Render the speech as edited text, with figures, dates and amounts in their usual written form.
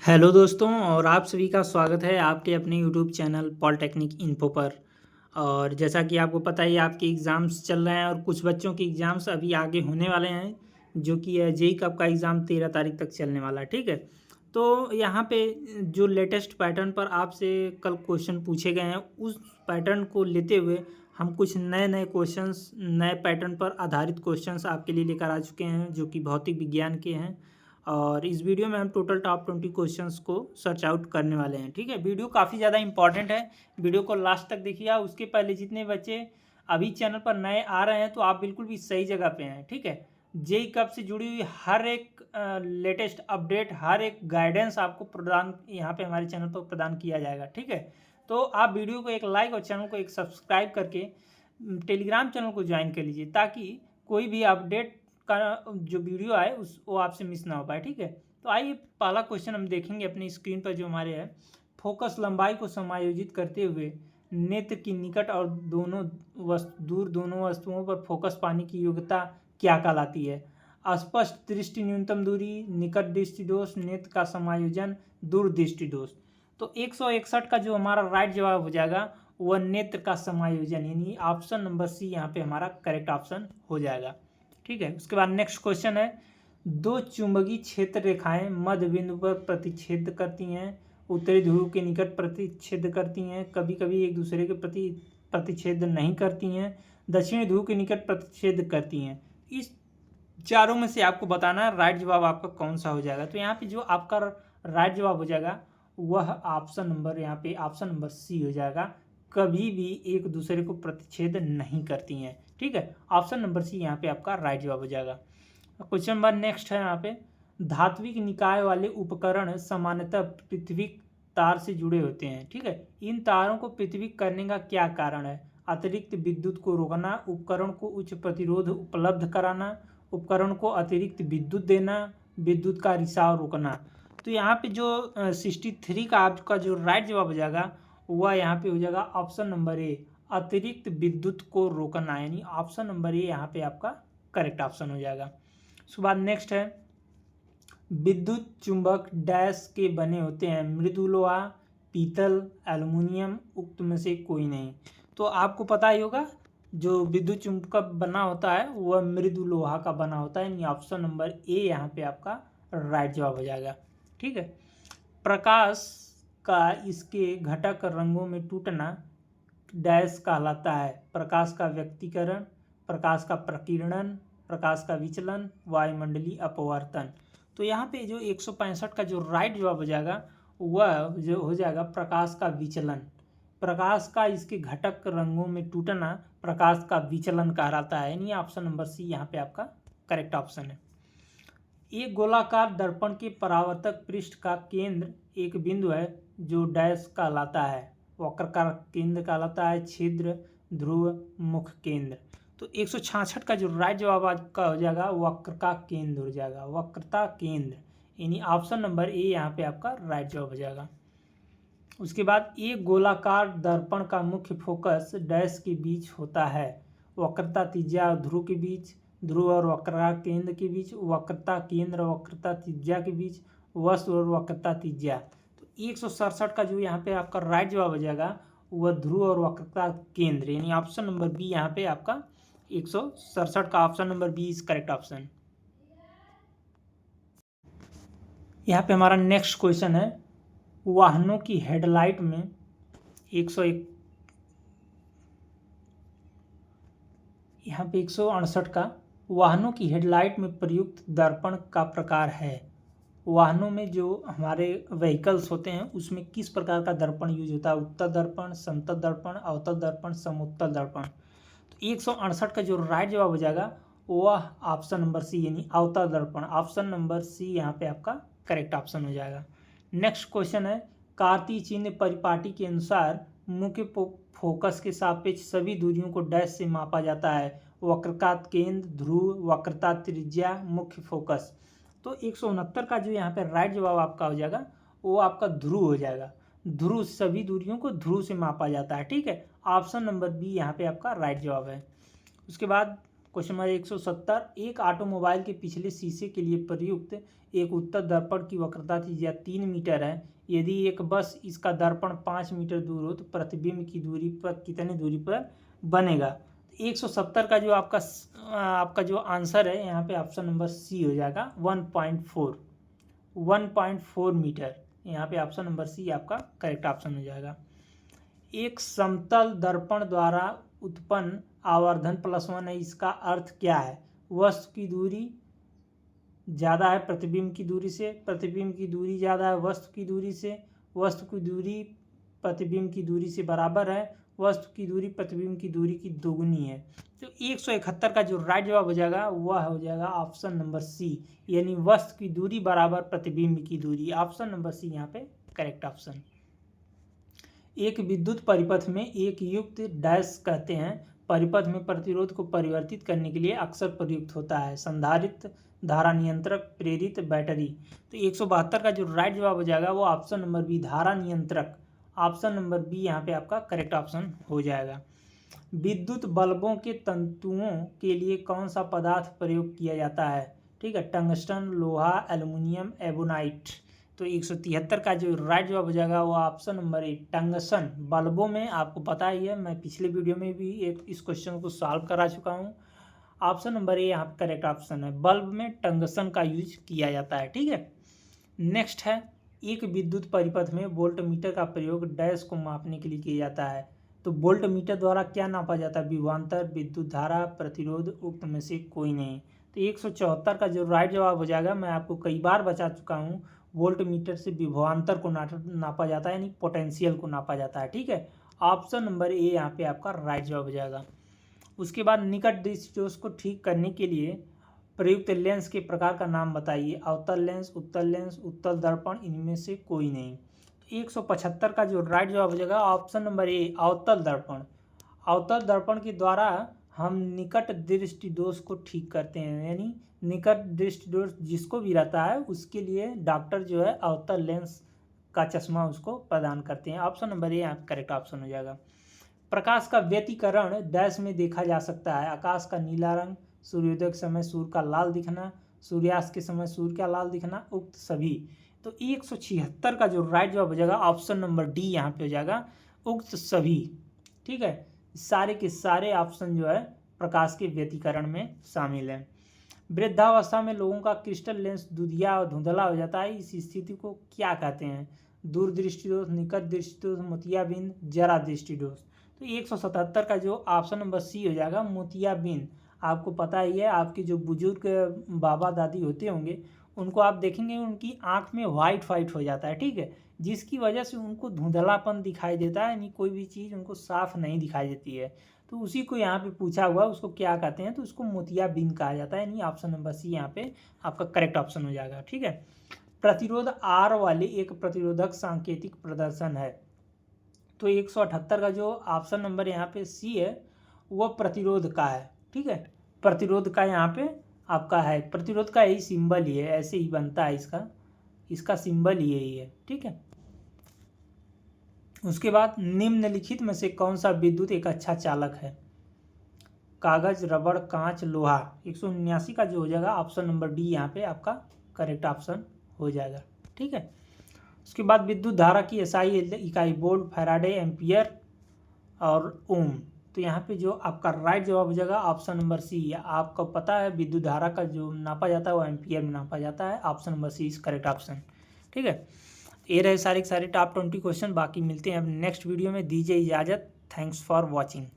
Hello दोस्तों और आप सभी का स्वागत है आपके अपने यूट्यूब चैनल पॉलिटेक्निक इन्फो पर। और जैसा कि आपको पता ही है आपके एग्ज़ाम्स चल रहे हैं और कुछ बच्चों के एग्ज़ाम्स अभी आगे होने वाले हैं, जो कि जेई कब का एग्ज़ाम 13 तारीख तक चलने वाला है। ठीक है, तो यहाँ पे जो लेटेस्ट पैटर्न पर आपसे कल क्वेश्चन पूछे गए हैं, उस पैटर्न को लेते हुए हम कुछ नए नए क्वेश्चंस, नए पैटर्न पर आधारित क्वेश्चंस आपके लिए लेकर आ चुके हैं, जो कि भौतिक विज्ञान के हैं। और इस वीडियो में हम टोटल टॉप 20 क्वेश्चंस को सर्च आउट करने वाले हैं। ठीक है, वीडियो काफ़ी ज़्यादा इंपॉर्टेंट है, वीडियो को लास्ट तक देखिए। उसके पहले जितने बच्चे अभी चैनल पर नए आ रहे हैं तो आप बिल्कुल भी सही जगह पे हैं। ठीक है, जेई कब से जुड़ी हुई हर एक लेटेस्ट अपडेट, हर एक गाइडेंस आपको प्रदान यहाँ पे हमारे चैनल पर प्रदान किया जाएगा। ठीक है, तो आप वीडियो को एक लाइक और चैनल को एक सब्सक्राइब करके टेलीग्राम चैनल को ज्वाइन कर लीजिए, ताकि कोई भी अपडेट का जो वीडियो आए उस वो आपसे मिस ना हो पाए। ठीक है, तो आइए पहला क्वेश्चन हम देखेंगे अपनी स्क्रीन पर जो हमारे है। फोकस लंबाई को समायोजित करते हुए नेत्र की निकट और दूर दोनों वस्तुओं पर फोकस पाने की योग्यता क्या कहलाती है? अस्पष्ट दृष्टि, न्यूनतम दूरी, निकट दृष्टि दोष, नेत्र का समायोजन, दूर दृष्टि दोष। तो 161 का जो हमारा राइट जवाब हो जाएगा वह नेत्र का समायोजन, यानी ऑप्शन नंबर सी यहाँ पे हमारा करेक्ट ऑप्शन हो जाएगा। ठीक है, उसके बाद नेक्स्ट क्वेश्चन है, दो चुंबकीय क्षेत्र रेखाएं मध्य बिंदु पर प्रतिच्छेद करती हैं, उत्तरी ध्रुव के निकट प्रतिच्छेद करती हैं, कभी कभी एक दूसरे के प्रति प्रतिच्छेद नहीं करती हैं, दक्षिणी ध्रुव के निकट प्रतिच्छेद करती हैं। इस चारों में से आपको बताना है राइट जवाब आपका कौन सा हो जाएगा। तो यहाँ पे जो आपका राइट जवाब हो जाएगा वह ऑप्शन नंबर, यहाँ पे ऑप्शन नंबर सी हो जाएगा, कभी भी एक दूसरे को प्रतिच्छेद नहीं करती हैं। ठीक है, ऑप्शन नंबर सी यहाँ पे आपका राइट जवाब हो जाएगा। क्वेश्चन नंबर नेक्स्ट है यहाँ पे, धात्विक निकाय वाले उपकरण सामान्यतः पृथ्वी तार से जुड़े होते हैं। ठीक है, इन तारों को पृथ्वी करने का क्या कारण है? अतिरिक्त विद्युत को रोकना, उपकरण को उच्च प्रतिरोध उपलब्ध कराना, उपकरण को अतिरिक्त विद्युत देना, विद्युत का रिसाव रोकना। तो यहाँ पे जो 63 का आपका जो राइट जवाब हो जाएगा वह यहाँ पे हो जाएगा ऑप्शन नंबर ए, अतिरिक्त विद्युत को रोकना, यानी ऑप्शन नंबर ए यहाँ पे आपका करेक्ट ऑप्शन हो जाएगा। उसके बाद नेक्स्ट है, विद्युत चुंबक डैश के बने होते हैं, मृदु लोहा, पीतल, एल्युमिनियम, उक्त में से कोई नहीं। तो आपको पता ही होगा जो विद्युत चुंबक बना होता है वह मृदु लोहा का बना होता है, यानी ऑप्शन नंबर ए यहाँ पे आपका राइट जवाब हो जाएगा। ठीक है, प्रकाश का इसके घटक रंगों में टूटना डैश कहलाता है, प्रकाश का व्यक्तीकरण, प्रकाश का प्रकीर्णन, प्रकाश का विचलन, वायुमंडलीय अपवर्तन। तो यहाँ पे जो 165 का जो राइट जवाब हो जाएगा वह जो हो जाएगा प्रकाश का विचलन। प्रकाश का इसके घटक रंगों में टूटना प्रकाश का विचलन कहलाता है, यानी ऑप्शन नंबर सी यहाँ पे आपका करेक्ट ऑप्शन है। एक गोलाकार दर्पण के परावर्तक पृष्ठ का केंद्र एक बिंदु है जो डैश कहलाता है, वक्र का केंद्र कहलाता है, छिद्र, ध्रुव, मुख केंद्र। तो 166 का जो राइट जवाब आपका हो जाएगा वक्र का केंद्र हो जाएगा, वक्रता केंद्र, यानी ऑप्शन नंबर ए यहाँ पे आपका राइट जवाब हो जाएगा। उसके बाद एक गोलाकार दर्पण का मुख्य फोकस डैश के बीच होता है, वक्रता त्रिज्या और ध्रुव के बीच, ध्रुव और वक्रता केंद्र के बीच, वक्रता केंद्र और वक्रता त्रिज्या के बीच, वस्तु और वक्रता त्रिज्या। तो 167 का जो यहाँ पे आपका राइट जवाब हो जाएगा वह ध्रुव और वक्रता केंद्र, यानी ऑप्शन नंबर बी यहाँ पे आपका 167 का option number B is correct option. यहाँ पे हमारा नेक्स्ट क्वेश्चन है, वाहनों की हेडलाइट में 101 यहाँ पे 168 का, वाहनों की हेडलाइट में प्रयुक्त दर्पण का प्रकार है। वाहनों में जो हमारे व्हीकल्स होते हैं उसमें किस प्रकार का दर्पण यूज होता है? उत्तल दर्पण, समतल दर्पण, अवतल दर्पण, समोत्तल दर्पण। तो 168 का जो राइट जवाब हो जाएगा वह ऑप्शन नंबर सी, यानी अवतल दर्पण, ऑप्शन नंबर सी यहाँ पे आपका करेक्ट ऑप्शन हो जाएगा। नेक्स्ट क्वेश्चन है, कार्तीय चिन्ह परिपाटी के अनुसार मुख्य फोकस के सापेक्ष सभी दूरियों को डैश से मापा जाता है, वक्रता केंद्र, ध्रुव, वक्रता त्रिज्या, मुख्य फोकस। तो 169 का जो यहाँ पे राइट जवाब आपका हो जाएगा वो आपका ध्रुव हो जाएगा, ध्रुव, सभी दूरियों को ध्रुव से मापा जाता है। ठीक है, ऑप्शन नंबर बी यहाँ पे आपका राइट जवाब है। उसके बाद क्वेश्चन नंबर 170, एक ऑटोमोबाइल के पिछले शीशे के लिए प्रयुक्त एक उत्तर दर्पण की वक्रता त्रिज्या 3 मीटर है। यदि एक बस इसका दर्पण 5 मीटर दूर हो तो प्रतिबिंब की दूरी पर कितनी दूरी पर बनेगा। 170 का जो आपका जो आंसर है यहाँ पे ऑप्शन नंबर सी हो जाएगा 1.4 मीटर। यहाँ पे ऑप्शन नंबर सी आपका करेक्ट ऑप्शन हो जाएगा। एक समतल दर्पण द्वारा उत्पन्न आवर्धन +1 है, इसका अर्थ क्या है। वस्तु की दूरी ज़्यादा है प्रतिबिंब की दूरी से, प्रतिबिंब की दूरी ज़्यादा है वस्तु की दूरी से, वस्तु की दूरी प्रतिबिंब की दूरी से बराबर है, वस्तु की दूरी प्रतिबिंब की दूरी की दोगुनी है। तो 171 का जो राइट जवाब हो जाएगा वह हो जाएगा ऑप्शन नंबर सी, यानी वस्तु की दूरी बराबर प्रतिबिंब की दूरी। ऑप्शन नंबर सी यहाँ पे करेक्ट ऑप्शन। एक विद्युत परिपथ में एक युक्त डैश कहते हैं। परिपथ में प्रतिरोध को परिवर्तित करने के लिए अक्सर प्रयुक्त होता है। संधारित्र, धारा नियंत्रक, प्रेरित, बैटरी। तो 172 का जो राइट जवाब हो जाएगा वो ऑप्शन नंबर बी, धारा नियंत्रक। ऑप्शन नंबर बी यहाँ पे आपका करेक्ट ऑप्शन हो जाएगा। विद्युत बल्बों के तंतुओं के लिए कौन सा पदार्थ प्रयोग किया जाता है। ठीक है, टंगस्टन, लोहा, एल्युमिनियम, एबोनाइट। तो 173 का जो राइट जवाब हो जाएगा वो ऑप्शन नंबर ए, टंगस्टन। बल्बों में आपको पता ही है, मैं पिछले वीडियो में भी इस क्वेश्चन को सॉल्व करा चुका हूँ। ऑप्शन नंबर ए यहाँ पर करेक्ट ऑप्शन है, बल्ब में टंगस्टन का यूज किया जाता है। ठीक है, नेक्स्ट है, एक विद्युत परिपथ में वोल्ट मीटर का प्रयोग डैश को मापने के लिए किया जाता है। तो वोल्ट मीटर द्वारा क्या नापा जाता है। विभवांतर, विद्युत धारा, प्रतिरोध, उक्त में से कोई नहीं। तो 174 का जो राइट जवाब हो जाएगा, मैं आपको कई बार बता चुका हूँ, वोल्ट मीटर से विभवांतर को नापा जाता है, यानी पोटेंशियल को नापा जाता है। ठीक है, ऑप्शन नंबर ए यहाँ पे आपका राइट जवाब हो जाएगा। उसके बाद निकट दृष्टि दोष को ठीक करने के लिए प्रयुक्त लेंस के प्रकार का नाम बताइए। अवतल लेंस, उत्तल दर्पण, इनमें से कोई नहीं। 175 का जो राइट जवाब हो जाएगा ऑप्शन नंबर ए, अवतल दर्पण। अवतल दर्पण के द्वारा हम निकट दृष्टि दोष को ठीक करते हैं, यानी निकट दृष्टि दोष जिसको भी रहता है उसके लिए डॉक्टर जो है अवतल लेंस का चश्मा उसको प्रदान करते हैं। ऑप्शन नंबर ए यहाँ करेक्ट ऑप्शन हो जाएगा। प्रकाश का व्यतिकरण डैश में देखा जा सकता है। आकाश का नीला रंग, सूर्योदय के समय सूर्य का लाल दिखना, सूर्यास्त के समय सूर्य का लाल दिखना, उक्त सभी। तो 176 का जो राइट जवाब हो जाएगा ऑप्शन नंबर डी यहाँ पे हो जाएगा, उक्त सभी। ठीक है, सारे के सारे ऑप्शन जो है प्रकाश के व्यतिकरण में शामिल हैं। वृद्धावस्था में लोगों का क्रिस्टल लेंस दुधिया और धुंधला हो जाता है, इस स्थिति को क्या कहते हैं। दूरदृष्टि दोष, निकट दृष्टि दोष, मोतियाबिंद, जरा दृष्टि दोष। तो 177 का जो ऑप्शन नंबर सी हो जाएगा मोतियाबिंद। आपको पता ही है, आपके जो बुजुर्ग बाबा दादी होते होंगे उनको आप देखेंगे उनकी आंख में वाइट हो जाता है। ठीक है, जिसकी वजह से उनको धुंधलापन दिखाई देता है, यानी कोई भी चीज़ उनको साफ नहीं दिखाई देती है। तो उसी को यहाँ पे पूछा हुआ, उसको क्या कहते हैं, तो उसको मोतियाबिंद कहा जाता है, यानी ऑप्शन नंबर सी यहाँ पे आपका करेक्ट ऑप्शन हो जाएगा। ठीक है, प्रतिरोध आर वाले एक प्रतिरोधक सांकेतिक प्रदर्शन है। तो 178 का जो ऑप्शन नंबर यहाँ पे सी है वह प्रतिरोध का है। ठीक है, प्रतिरोध का यहाँ पे आपका है, प्रतिरोध का यही सिंबल ही है, ऐसे ही बनता है, इसका सिंबल ही यही है। ठीक है, उसके बाद निम्नलिखित में से कौन सा विद्युत एक अच्छा चालक है। कागज, रबड़, कांच, लोहा। 179 का जो हो जाएगा ऑप्शन नंबर डी यहाँ पे आपका करेक्ट ऑप्शन हो जाएगा। ठीक है, उसके बाद विद्युत धारा की एसआई इकाई वोल्ट, फैराडे, एम्पियर और ओम। तो यहाँ पे जो आपका राइट जवाब हो जाएगा ऑप्शन नंबर सी। आपको पता है विद्युत धारा का जो नापा जाता है वो एम्पियर में नापा जाता है। Option number C is correct option. ठीक है, ये रहे सारे के सारे टॉप 20 क्वेश्चन। बाकी मिलते हैं अब नेक्स्ट वीडियो में, दीजिए इजाज़त। Thanks for watching.